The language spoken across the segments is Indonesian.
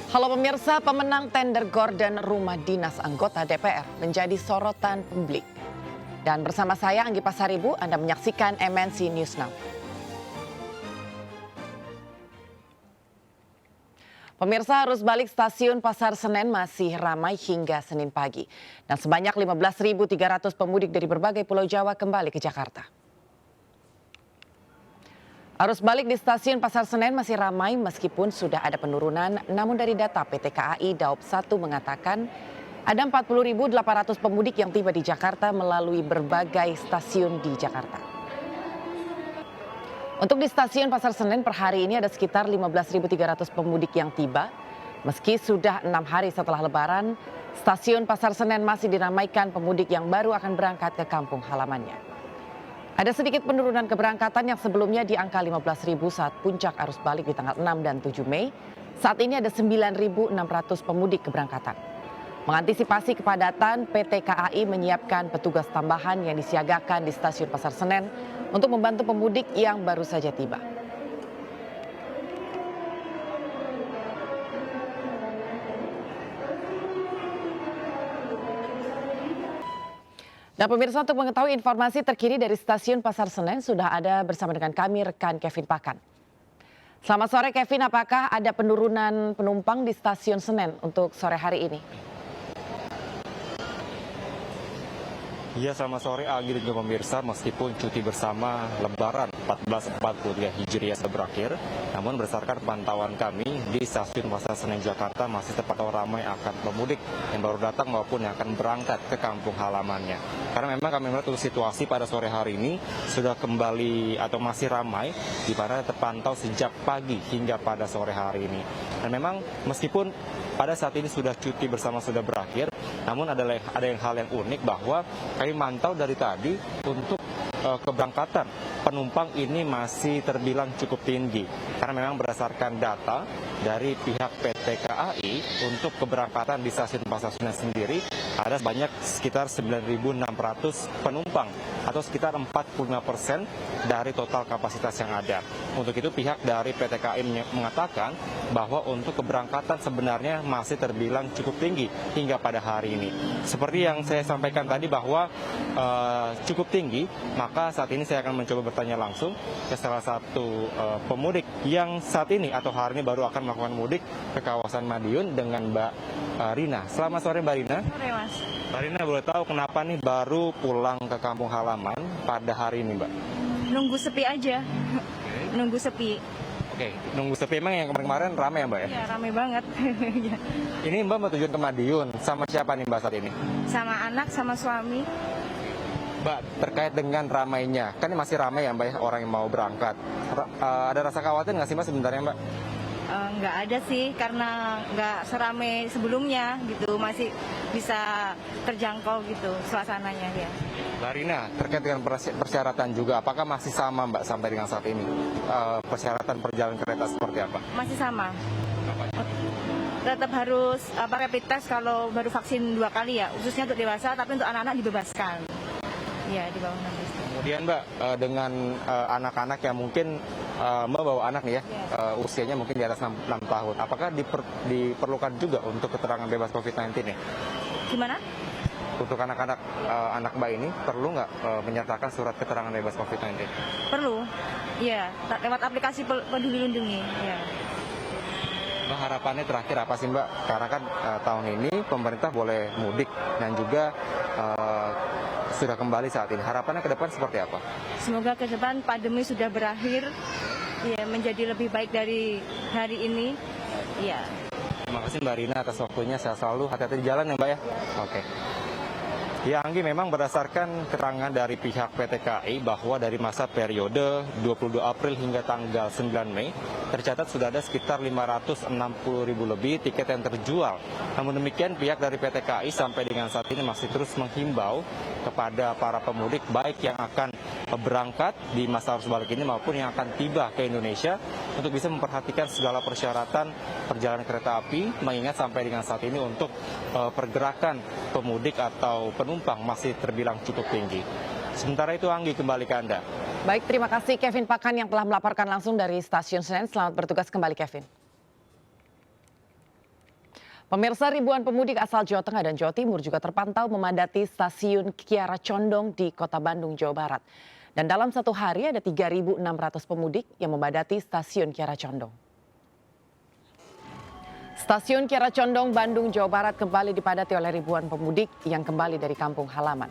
Halo pemirsa, pemenang tender gorden rumah dinas anggota DPR menjadi sorotan publik. Dan bersama saya Anggi Pasaribu, Anda menyaksikan MNC News Now. Pemirsa, arus balik stasiun Pasar Senen masih ramai hingga Senin pagi. Dan sebanyak 15.300 pemudik dari berbagai pulau Jawa kembali ke Jakarta. Arus balik di stasiun Pasar Senen masih ramai meskipun sudah ada penurunan, namun dari data PT KAI Daop 1 mengatakan ada 40.800 pemudik yang tiba di Jakarta melalui berbagai stasiun di Jakarta. Untuk di stasiun Pasar Senen per hari ini ada sekitar 15.300 pemudik yang tiba. Meski sudah 6 hari setelah Lebaran, stasiun Pasar Senen masih diramaikan pemudik yang baru akan berangkat ke kampung halamannya. Ada sedikit penurunan keberangkatan yang sebelumnya di angka 15.000 saat puncak arus balik di tanggal 6 dan 7 Mei. Saat ini ada 9.600 pemudik keberangkatan. Mengantisipasi kepadatan, PT KAI menyiapkan petugas tambahan yang disiagakan di stasiun Pasar Senen untuk membantu pemudik yang baru saja tiba. Nah pemirsa, untuk mengetahui informasi terkini dari stasiun Pasar Senen sudah ada bersama dengan kami rekan Kevin Pakan. Selamat sore Kevin, apakah ada penurunan penumpang di stasiun Senen untuk sore hari ini? Ya, selamat sore Anggi dan juga pemirsa. Meskipun cuti bersama Lebaran 1443 Hijriah sudah berakhir, namun berdasarkan pantauan kami di stasiun Pasar Senen Jakarta masih terpantau ramai akan pemudik yang baru datang maupun yang akan berangkat ke kampung halamannya. Karena memang kami melihat situasi pada sore hari ini sudah kembali atau masih ramai di mana terpantau sejak pagi hingga pada sore hari ini. Dan memang meskipun pada saat ini sudah cuti bersama sudah berakhir, namun ada hal yang unik bahwa kami mantau dari tadi untuk keberangkatan penumpang ini masih terbilang cukup tinggi. Karena memang berdasarkan data dari pihak PT KAI untuk keberangkatan di stasiun Pasar Senen sendiri ada sebanyak sekitar 9.600 penumpang atau sekitar 45% dari total kapasitas yang ada. Untuk itu pihak dari PT KAI mengatakan bahwa untuk keberangkatan sebenarnya masih terbilang cukup tinggi hingga pada hari ini. Seperti yang saya sampaikan tadi bahwa cukup tinggi, maka saat ini saya akan mencoba bertanya langsung ke salah satu pemudik yang saat ini atau hari ini baru akan melakukan mudik ke kawasan Madiun dengan Mbak Rina. Selamat sore Mbak Rina. Sore Mas. Mbak Rina, boleh tahu kenapa nih baru pulang ke kampung halaman pada hari ini Mbak? Nunggu sepi aja. Nunggu sepi. Oke, nunggu sepi. Emang yang kemarin ramai ya Mbak ya? Iya, ramai banget. Ini Mbak mau tujuan ke Madiun, sama siapa nih Mbak saat ini? Sama anak, sama suami. Mbak, terkait dengan ramainya, kan ini masih ramai ya Mbak ya, orang yang mau berangkat. Ada rasa khawatir nggak sih Mbak sebenarnya Mbak? Nggak ada sih, karena nggak seramai sebelumnya gitu. Masih bisa terjangkau gitu suasananya ya. Mbak Rina, terkait dengan persyaratan juga, apakah masih sama Mbak sampai dengan saat ini? Persyaratan perjalanan kereta seperti apa? Masih sama. Tetap harus rapid test kalau baru vaksin 2 kali ya, khususnya untuk dewasa, tapi untuk anak-anak dibebaskan. Ya, di bawah 16 tahun. Kemudian Mbak, dengan anak-anak yang mungkin Mbak bawa anak nih ya, usianya mungkin di atas 6 tahun, apakah diperlukan juga untuk keterangan bebas COVID-19 nih? Gimana? Untuk anak-anak anak Mbak ini perlu nggak menyertakan surat keterangan bebas COVID-19? Perlu. Iya, lewat aplikasi Peduli Lindungi. Ya. Mbak, harapannya terakhir apa sih Mbak? Karena kan tahun ini pemerintah boleh mudik dan juga sudah kembali saat ini. Harapannya ke depan seperti apa? Semoga ke depan pandemi sudah berakhir, ya menjadi lebih baik dari hari ini. Ya. Terima kasih Mbak Rina atas waktunya. Sehat selalu, hati-hati di jalan ya Mbak ya. Oke. Ya Anggi, memang berdasarkan keterangan dari pihak PT KAI bahwa dari masa periode 22 April hingga tanggal 9 Mei tercatat sudah ada sekitar 560.000 lebih tiket yang terjual. Namun demikian pihak dari PT KAI sampai dengan saat ini masih terus menghimbau kepada para pemudik baik yang akan berangkat di masa arus balik ini maupun yang akan tiba ke Indonesia untuk bisa memperhatikan segala persyaratan perjalanan kereta api, mengingat sampai dengan saat ini untuk pergerakan pemudik atau penumpang masih terbilang cukup tinggi. Sementara itu Anggi, kembali ke Anda. Baik, terima kasih Kevin Pakan yang telah melaporkan langsung dari Stasiun Senen. Selamat bertugas kembali Kevin. Pemirsa, ribuan pemudik asal Jawa Tengah dan Jawa Timur juga terpantau memadati stasiun Kiara Condong di Kota Bandung, Jawa Barat. Dan dalam satu hari ada 3.600 pemudik yang memadati stasiun Kiara Condong. Stasiun Kiara Condong, Bandung, Jawa Barat kembali dipadati oleh ribuan pemudik yang kembali dari kampung halaman.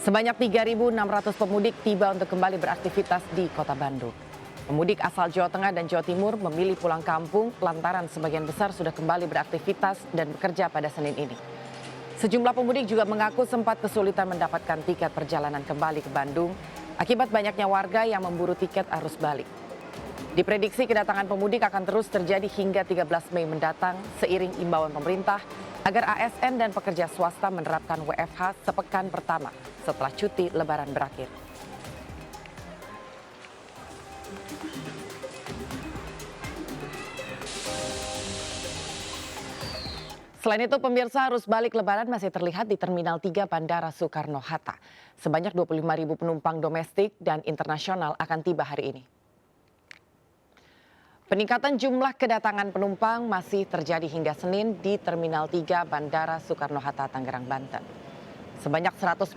Sebanyak 3.600 pemudik tiba untuk kembali beraktivitas di Kota Bandung. Pemudik asal Jawa Tengah dan Jawa Timur memilih pulang kampung lantaran sebagian besar sudah kembali beraktivitas dan bekerja pada Senin ini. Sejumlah pemudik juga mengaku sempat kesulitan mendapatkan tiket perjalanan kembali ke Bandung akibat banyaknya warga yang memburu tiket arus balik. Diprediksi kedatangan pemudik akan terus terjadi hingga 13 Mei mendatang seiring imbauan pemerintah agar ASN dan pekerja swasta menerapkan WFH sepekan pertama setelah cuti Lebaran berakhir. Selain itu, pemirsa, arus balik Lebaran masih terlihat di Terminal 3 Bandara Soekarno-Hatta. Sebanyak 25.000 penumpang domestik dan internasional akan tiba hari ini. Peningkatan jumlah kedatangan penumpang masih terjadi hingga Senin di Terminal 3 Bandara Soekarno-Hatta, Tangerang, Banten. Sebanyak 149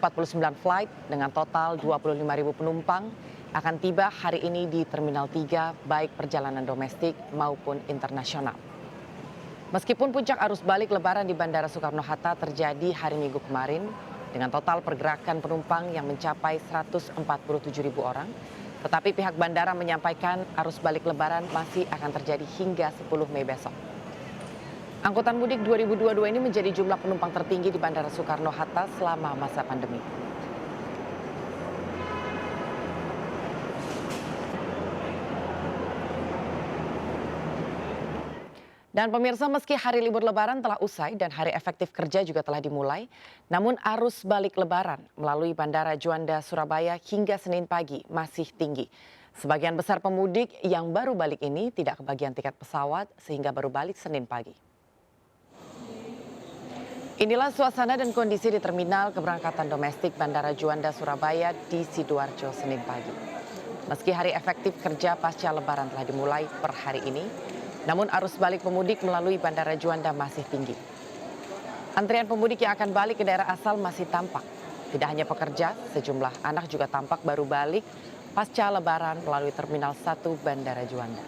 flight dengan total 25.000 penumpang akan tiba hari ini di Terminal 3 baik perjalanan domestik maupun internasional. Meskipun puncak arus balik Lebaran di Bandara Soekarno-Hatta terjadi hari Minggu kemarin dengan total pergerakan penumpang yang mencapai 147.000 orang, tetapi pihak bandara menyampaikan arus balik Lebaran masih akan terjadi hingga 10 Mei besok. Angkutan mudik 2022 ini menjadi jumlah penumpang tertinggi di Bandara Soekarno-Hatta selama masa pandemi. Dan pemirsa, meski hari libur Lebaran telah usai dan hari efektif kerja juga telah dimulai, namun arus balik Lebaran melalui Bandara Juanda Surabaya hingga Senin pagi masih tinggi. Sebagian besar pemudik yang baru balik ini tidak kebagian tiket pesawat sehingga baru balik Senin pagi. Inilah suasana dan kondisi di terminal keberangkatan domestik Bandara Juanda Surabaya di Sidoarjo Senin pagi. Meski hari efektif kerja pasca Lebaran telah dimulai per hari ini, namun arus balik pemudik melalui Bandara Juanda masih tinggi. Antrian pemudik yang akan balik ke daerah asal masih tampak. Tidak hanya pekerja, sejumlah anak juga tampak baru balik pasca Lebaran melalui Terminal 1 Bandara Juanda.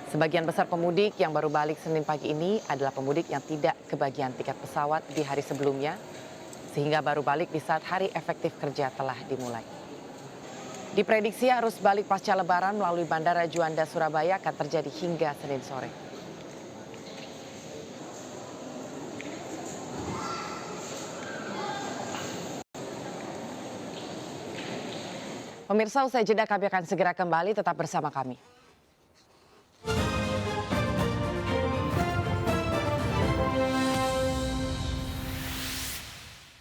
Sebagian besar pemudik yang baru balik Senin pagi ini adalah pemudik yang tidak kebagian tiket pesawat di hari sebelumnya, sehingga baru balik di saat hari efektif kerja telah dimulai. Diprediksi arus balik pasca Lebaran melalui Bandara Juanda Surabaya akan terjadi hingga Senin sore. Pemirsa, usai jeda kami akan segera kembali, tetap bersama kami.